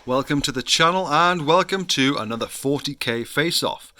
Welcome to the channel and welcome to another 40k Faceoff.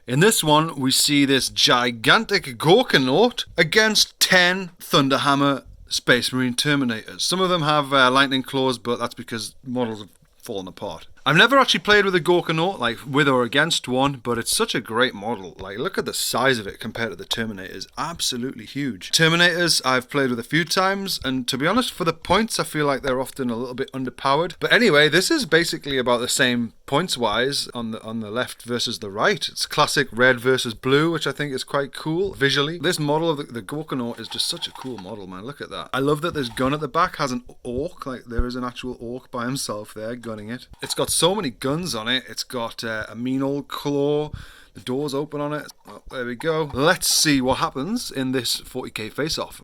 In this one we see this gigantic Gorkanaut against 10 Thunderhammer Space Marine Terminators. Some of them have lightning claws, but that's because models have fallen apart. I've never actually played with a Gorkanaut, like with or against one, but it's such a great model. Like, look at the size of it compared to the Terminators. Absolutely huge. Terminators I've played with a few times, and to be honest, for the points I feel like they're often a little bit underpowered. But anyway, this is basically about the same points wise on the left versus the right. It's classic red versus blue, which I think is quite cool visually. This model of the Gorkanaut is just such a cool model, man. Look at that. I love that this gun at the back has an orc, like there is an actual orc by himself there gunning it. It's got so many guns on it. It's got a mean old claw. The door's open on it. Oh, there we go. Let's see what happens in this 40k face-off.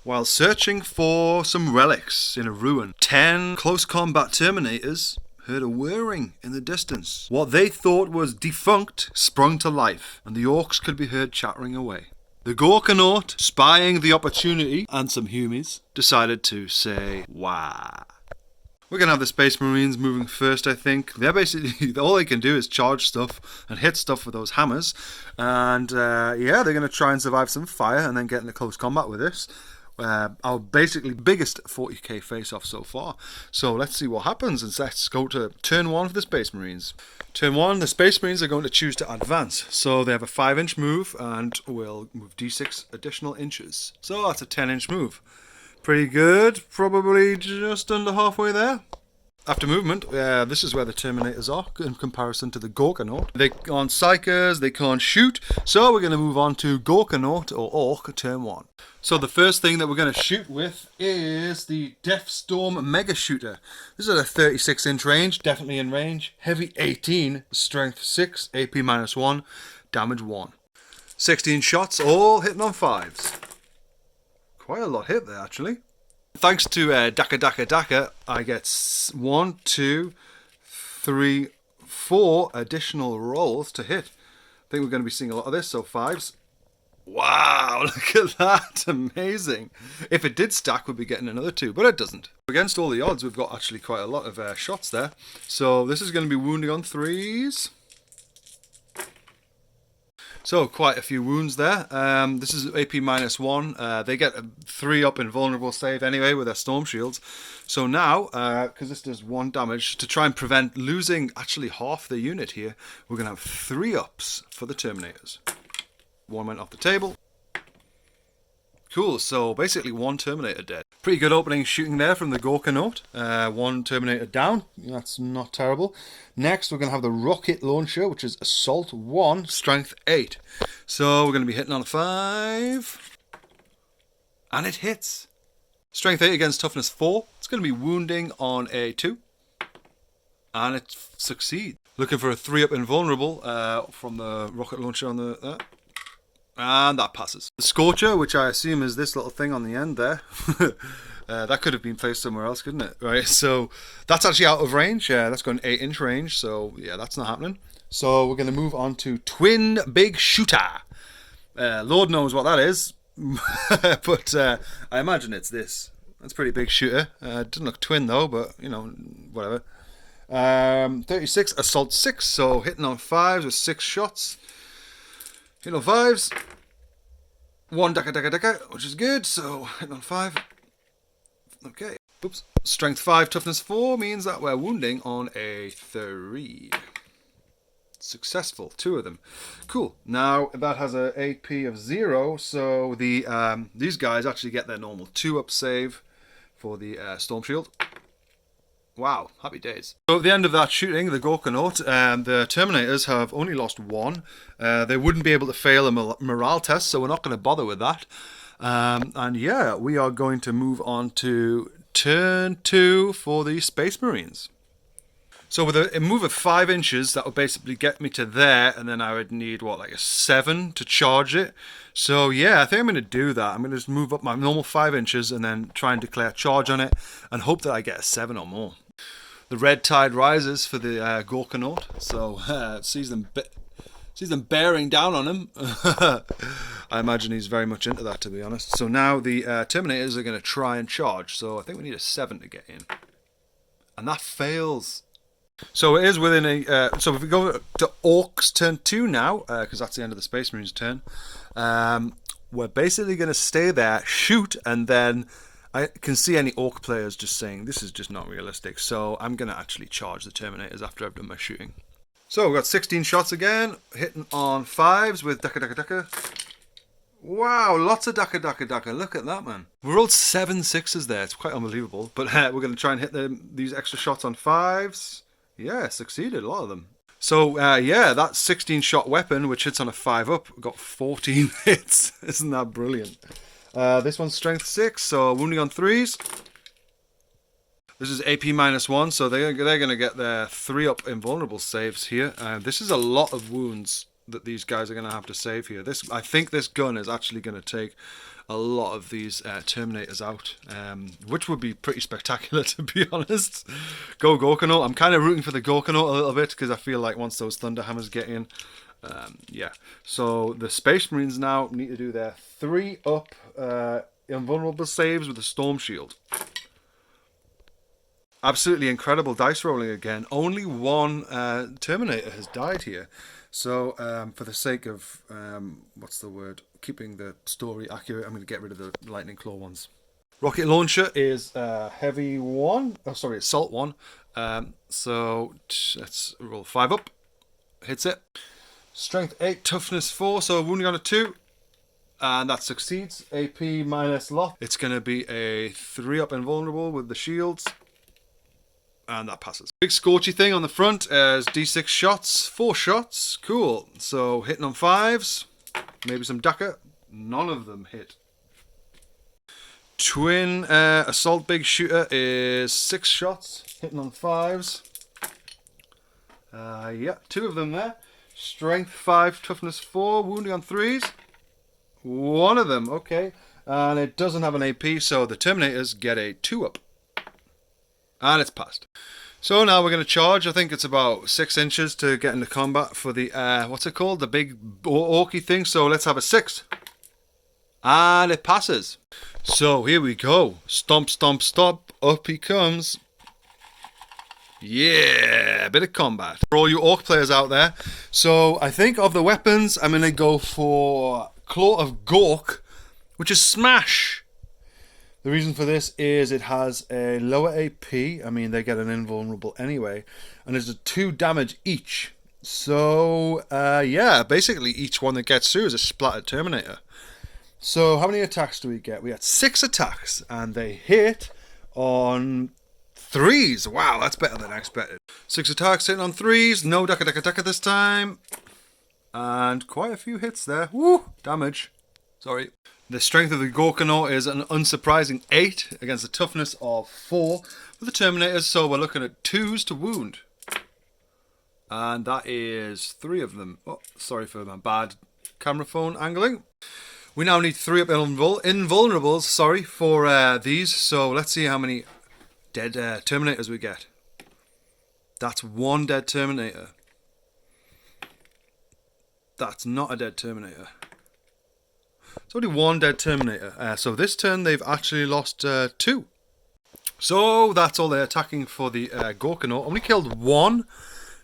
While searching for some relics in a ruin, 10 close combat Terminators heard a whirring in the distance. What they thought was defunct sprung to life, and the orcs could be heard chattering away. The Gorkanaut, spying the opportunity and some humies, decided to say, "Wah." We're going to have the Space Marines moving first, I think. They're basically, all they can do is charge stuff and hit stuff with those hammers. And yeah, they're going to try and survive some fire and then get into close combat with this. Our basically biggest 40k face-off so far. So let's see what happens, and let's go to turn 1 for the Space Marines. Turn 1, the Space Marines are going to choose to advance. So they have a 5-inch move and will move d6 additional inches. So that's a 10-inch move. Pretty good, probably just under halfway there. After movement, this is where the Terminators are in comparison to the Gorkanaut. They aren't psychers, they can't shoot, so we're going to move on to Gorkanaut or Ork turn 1. So the first thing that we're going to shoot with is the Deathstorm Mega Shooter. This is a 36-inch range, definitely in range. Heavy 18, strength 6, AP -1, damage 1. 16 shots, all hitting on 5s. Quite a lot hit there, actually. Thanks to Daka, I get 1, 2, 3, 4 additional rolls to hit. I think we're going to be seeing a lot of this, so 5s. Wow, look at that, amazing. If it did stack, we'd be getting another 2, but it doesn't. Against all the odds, we've got actually quite a lot of shots there. So this is going to be wounding on 3s. So quite a few wounds there. This is AP -1. They get a 3 up invulnerable save anyway with their storm shields. So now, because this does 1 damage, to try and prevent losing actually half the unit here, we're going to have 3 ups for the Terminators. 1 went off the table. Cool, so basically 1 Terminator dead. Pretty good opening shooting there from the Gorkanaut. 1 Terminator down, that's not terrible. Next we're going to have the rocket launcher, which is Assault 1, Strength 8. So we're going to be hitting on a 5. And it hits. Strength 8 against Toughness 4. It's going to be wounding on a 2. And it succeeds. Looking for a 3-up invulnerable from the rocket launcher on the... And that passes. The Scorcher, which I assume is this little thing on the end there. That could have been placed somewhere else, couldn't it? Right, so that's actually out of range. Yeah, that's got an 8-inch range, so yeah, that's not happening. So we're going to move on to Twin Big Shooter. Lord knows what that is. But I imagine it's this. That's a pretty big shooter. Doesn't look twin though, but you know, whatever. 36, Assault 6, so hitting on 5s with 6 shots. Hitting on 5s. 1 Daka, which is good, so hitting on 5. Okay. Oops. Strength 5, Toughness 4 means that we're wounding on a 3. Successful, 2 of them. Cool. Now that has a AP of 0, so the these guys actually get their normal 2-up save for the Storm Shield. Wow, happy days. So at the end of that shooting, the Gorkanaut, the Terminators have only lost 1. They wouldn't be able to fail a morale test, so we're not going to bother with that. And yeah, we are going to move on to turn 2 for the Space Marines. So with a move of 5 inches, that would basically get me to there, and then I would need, what, like a 7 to charge it? So yeah, I think I'm going to do that. I'm going to just move up my normal 5 inches and then try and declare charge on it, and hope that I get a 7 or more. The red tide rises for the Gorkanaut, so sees them bearing down on him. I imagine he's very much into that, to be honest. So now the Terminators are going to try and charge, so I think we need a 7 to get in. And that fails. So it is within a... so if we go to Ork's turn 2 now, because that's the end of the Space Marine's turn, we're basically going to stay there, shoot, and then I can see any Ork players just saying, this is just not realistic. So I'm going to actually charge the Terminators after I've done my shooting. So we've got 16 shots again, hitting on 5s with Daka Daka Daka. Wow, lots of Daka Daka Daka. Look at that, man. We rolled 7 6s there. It's quite unbelievable. But we're going to try and hit these extra shots on 5s. Yeah, succeeded, a lot of them. So, yeah, that 16-shot weapon, which hits on a 5-up, got 14 hits. Isn't that brilliant? This one's strength 6, so wounding on 3s. This is AP -1, so they're going to get their 3-up invulnerable saves here. This is a lot of wounds that these guys are going to have to save here. I think this gun is actually going to take a lot of these Terminators out, which would be pretty spectacular, to be honest. Go Gorkanaut. I'm kind of rooting for the Gorkanaut a little bit, because I feel like once those Thunderhammers get in, yeah. So the Space Marines now need to do their 3-up invulnerable saves with a Storm Shield. Absolutely incredible dice rolling again. Only one Terminator has died here. So, for the sake of, what's the word, keeping the story accurate, I'm going to get rid of the Lightning Claw ones. Rocket Launcher is Heavy 1, oh sorry, Assault 1. So, let's roll 5-up. Hits it. Strength 8, Toughness 4, so wounding on a 2. And that succeeds. AP minus lot. It's going to be a 3-up invulnerable with the shields. And that passes. Big scorchy thing on the front is D6 shots, 4 shots. Cool. So hitting on 5s, maybe some Daka. None of them hit. Twin Assault Big Shooter is 6 shots, hitting on 5s. Yeah, 2 of them there. Strength 5, Toughness 4, wounding on 3s. 1 of them, okay. And it doesn't have an AP, so the Terminators get a 2-up. And it's passed. So now we're going to charge. I think it's about 6 inches to get into combat for the, what's it called? The big orky thing. So let's have a 6. And it passes. So here we go. Stomp, stomp, stomp. Up he comes. Yeah, a bit of combat. For all you Ork players out there. So I think of the weapons, I'm going to go for Claw of Gork, which is Smash. The reason for this is it has a lower AP. I mean, they get an invulnerable anyway. And it's a 2 damage each. So, yeah, basically each one that gets through is a splattered Terminator. So, how many attacks do we get? We had 6 attacks. And they hit on 3s. Wow, that's better than I expected. 6 attacks hitting on 3s. No Daka Daka Daka this time. And quite a few hits there. Woo! Damage. Sorry. The strength of the Gorkanaut is an unsurprising 8 against a toughness of 4 for the Terminators, so we're looking at 2s to wound. And that is 3 of them. Oh, sorry for my bad camera phone angling. We now need 3-up invulnerables, sorry, for these, so let's see how many dead Terminators we get. That's 1 dead Terminator. That's not a dead Terminator. It's only 1 dead Terminator. So this turn they've actually lost 2. So that's all they're attacking for the Gorkanaut. Only killed 1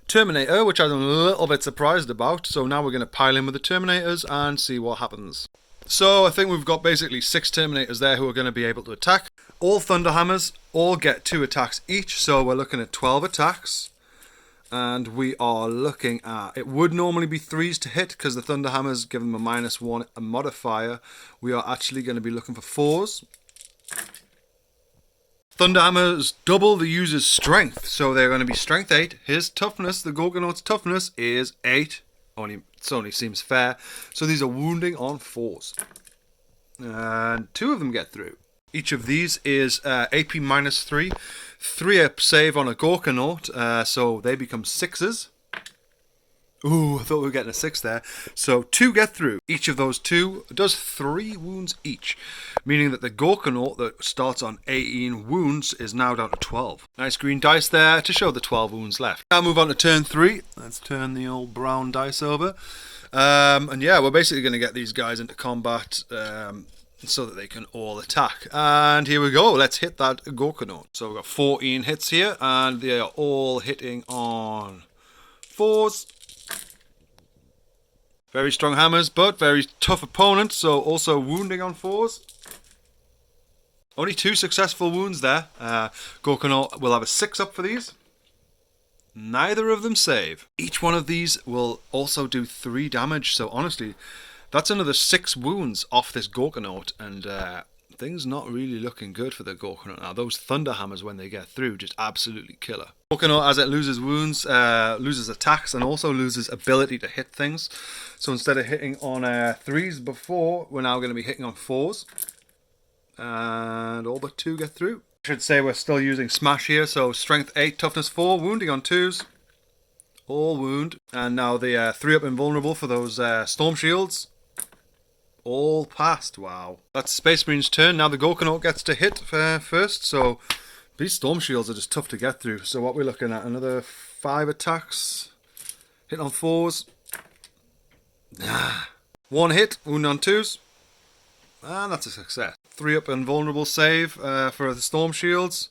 Terminator, which I'm a little bit surprised about. So now we're going to pile in with the Terminators and see what happens. So I think we've got basically 6 Terminators there who are going to be able to attack. All Thunderhammers all get 2 attacks each. So we're looking at 12 attacks. And we are looking at, it would normally be 3s to hit because the Thunderhammers give them a -1 modifier. We are actually going to be looking for 4s. Thunderhammers double the user's strength, so they're going to be strength 8. His toughness, the Gorkanaut's toughness, is 8. It only seems fair. So these are wounding on 4s. And 2 of them get through. Each of these is AP -3. 3-up save on a Gorkanaut, so they become 6s. Ooh, I thought we were getting a 6 there. So 2 get through. Each of those 2 does 3 wounds each, meaning that the Gorkanaut that starts on 18 wounds is now down to 12. Nice green dice there to show the 12 wounds left. Now move on to turn 3. Let's turn the old brown dice over. And yeah, we're basically going to get these guys into combat. so that they can all attack. And here we go, let's hit that Gorkanaut. So we've got 14 hits here, and they are all hitting on 4s. Very strong hammers, but very tough opponent, so also wounding on 4s. Only 2 successful wounds there. Gorkanaut will have a 6 up for these. Neither of them save. Each one of these will also do 3 damage, so honestly, that's another 6 wounds off this Gorkanaut, and things not really looking good for the Gorkanaut now. Those thunder hammers, when they get through, just absolutely killer. Gorkanaut, as it loses wounds, loses attacks, and also loses ability to hit things. So instead of hitting on 3s before, we're now going to be hitting on 4s. And all but 2 get through. I should say we're still using smash here, so strength 8, toughness 4, wounding on 2s. All wound. And now the 3-up invulnerable for those storm shields. All passed. Wow. That's Space Marine's turn. Now the Gorkanaut gets to hit first, so these storm shields are just tough to get through. So what we're looking at, another 5 attacks. Hit on 4s. 1 hit, wound on 2s. And that's a success. 3-up invulnerable save for the storm shields.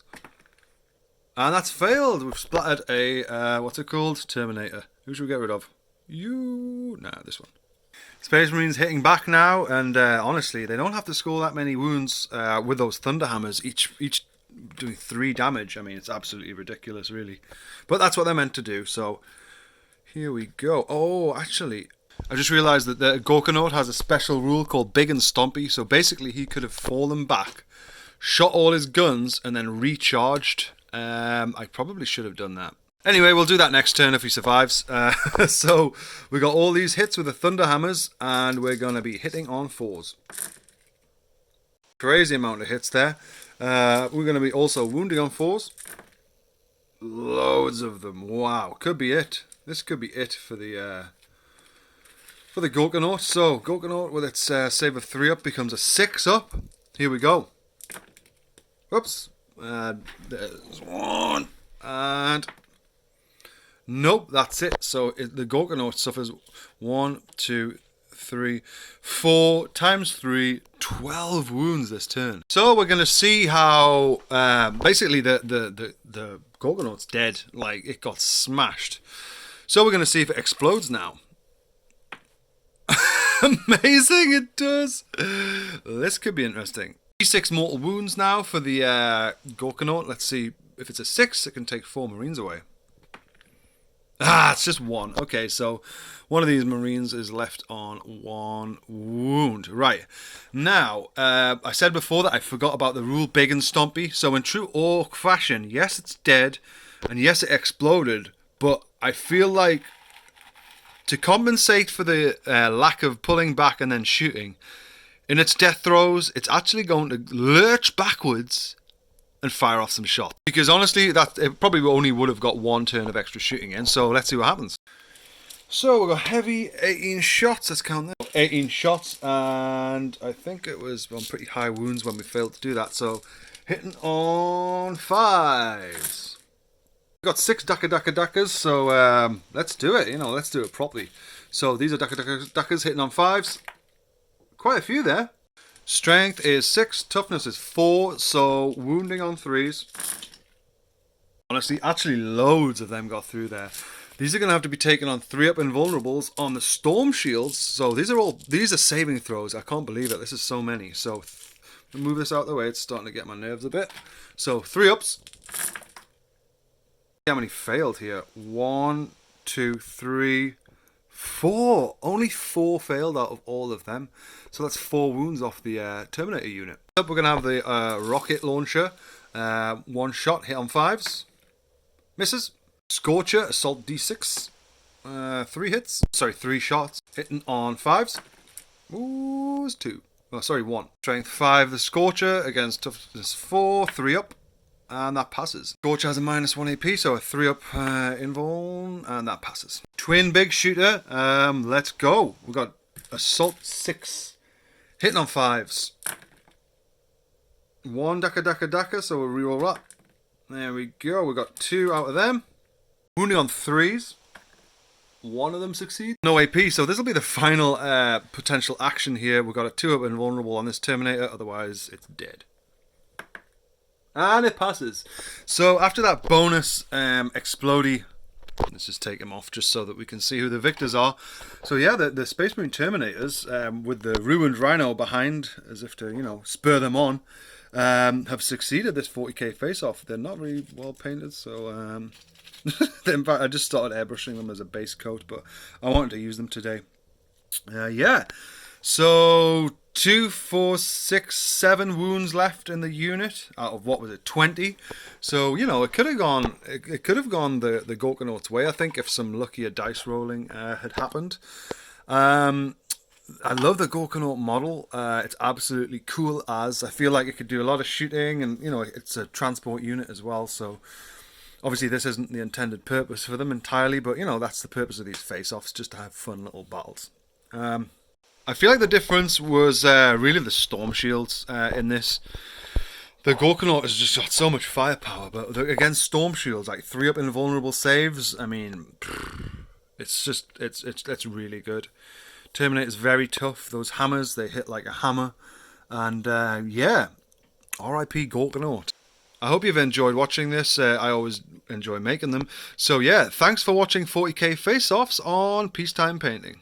And that's failed. We've splattered a, what's it called? Terminator. Who should we get rid of? You. Nah, this one. Space Marines hitting back now, and honestly, they don't have to score that many wounds with those thunder hammers, each doing 3 damage. I mean, it's absolutely ridiculous, really. But that's what they're meant to do, so here we go. Oh, actually, I just realised that the Gorkanaut has a special rule called Big and Stompy, so basically he could have fallen back, shot all his guns, and then recharged. I probably should have done that. Anyway, we'll do that next turn if he survives. So we got all these hits with the thunder hammers, and we're going to be hitting on 4s. Crazy amount of hits there. We're going to be also wounding on 4s. Loads of them. Wow, could be it. This could be it for the Gorkanaut. So Gorkanaut with its save of 3 up becomes a 6 up. Here we go. Whoops. There's 1. And nope, that's it. So the Gorkanaut suffers 1, 2, 3, 4 times 3, 12 wounds this turn. So we're gonna see how basically the Gorkanaut's dead. Like, it got smashed. So we're gonna see if it explodes now. Amazing, it does. This could be interesting. 6 mortal wounds now for the Gorkanaut. Let's see if it's a 6. It can take 4 Marines away. Ah, it's just 1. Okay, so one of these Marines is left on 1 wound. Right. Now, I said before that I forgot about the rule Big and Stompy. So in true Ork fashion, yes, it's dead, and yes, it exploded, but I feel like to compensate for the lack of pulling back and then shooting, in its death throes, it's actually going to lurch backwards and fire off some shots. Because honestly, that it probably only would have got 1 turn of extra shooting in, so let's see what happens. So we've got heavy 18 shots, let's count that. 18 shots, and I think it was on pretty high wounds when we failed to do that, so hitting on 5s. We've got 6 Dakas, so let's do it, let's do it properly. So these are Dakas hitting on 5s. Quite a few there. Strength is 6, toughness is 4, so wounding on 3s. Honestly, actually loads of them got through there. These are going to have to be taken on 3-up invulnerables on the storm shields. So these are saving throws. I can't believe it. This is so many. So move this out of the way. It's starting to get my nerves a bit. So 3-ups. How many failed here? 1, 2, 3, 4. Only 4 failed out of all of them. So that's 4 wounds off the Terminator unit. Up, we're going to have the rocket launcher. 1 shot, hit on 5s. Misses. Scorcher, assault d6. 3 hits. Sorry, 3 shots. Hitting on 5s. Ooh, it's 2. Oh, sorry, 1. Strength 5, the Scorcher against toughness 4. 3 up. And that passes. Scorcher has a -1 AP, so a 3-up invuln, and that passes. Twin big shooter, let's go. We've got assault 6, hitting on 5s. 1 Daka, so we'll reroll that. There we go, we got 2 out of them. Wounding on 3s. one of them succeed. No AP, so this will be the final potential action here. We've got a 2-up invulnerable on this Terminator, otherwise it's dead. And it passes. So after that bonus explodey, let's just take him off just so that we can see who the victors are. So yeah, the Space Marine Terminators, with the ruined Rhino behind, as if to, you know, spur them on, have succeeded this 40k face-off. They're not really well painted, so in fact I just started airbrushing them as a base coat, but I wanted to use them today. Yeah, so 2, 4, 6, 7 wounds left in the unit out of, what was it, 20. So, you know, it could have gone the Gorkanaut's way, I think, if some luckier dice rolling had happened. I love the Gorkanaut model. It's absolutely cool as. I feel like it could do a lot of shooting, and, you know, it's a transport unit as well, so obviously this isn't the intended purpose for them entirely, but, you know, that's the purpose of these face-offs, just to have fun little battles. I feel like the difference was really the storm shields in this. The Gorkanaut has just got so much firepower, but against storm shields, like 3-up invulnerable saves, I mean, it's really good. Terminator's very tough. Those hammers, they hit like a hammer. And yeah, R.I.P. Gorkanaut. I hope you've enjoyed watching this. I always enjoy making them. So yeah, thanks for watching 40k Face-Offs on Peacetime Painting.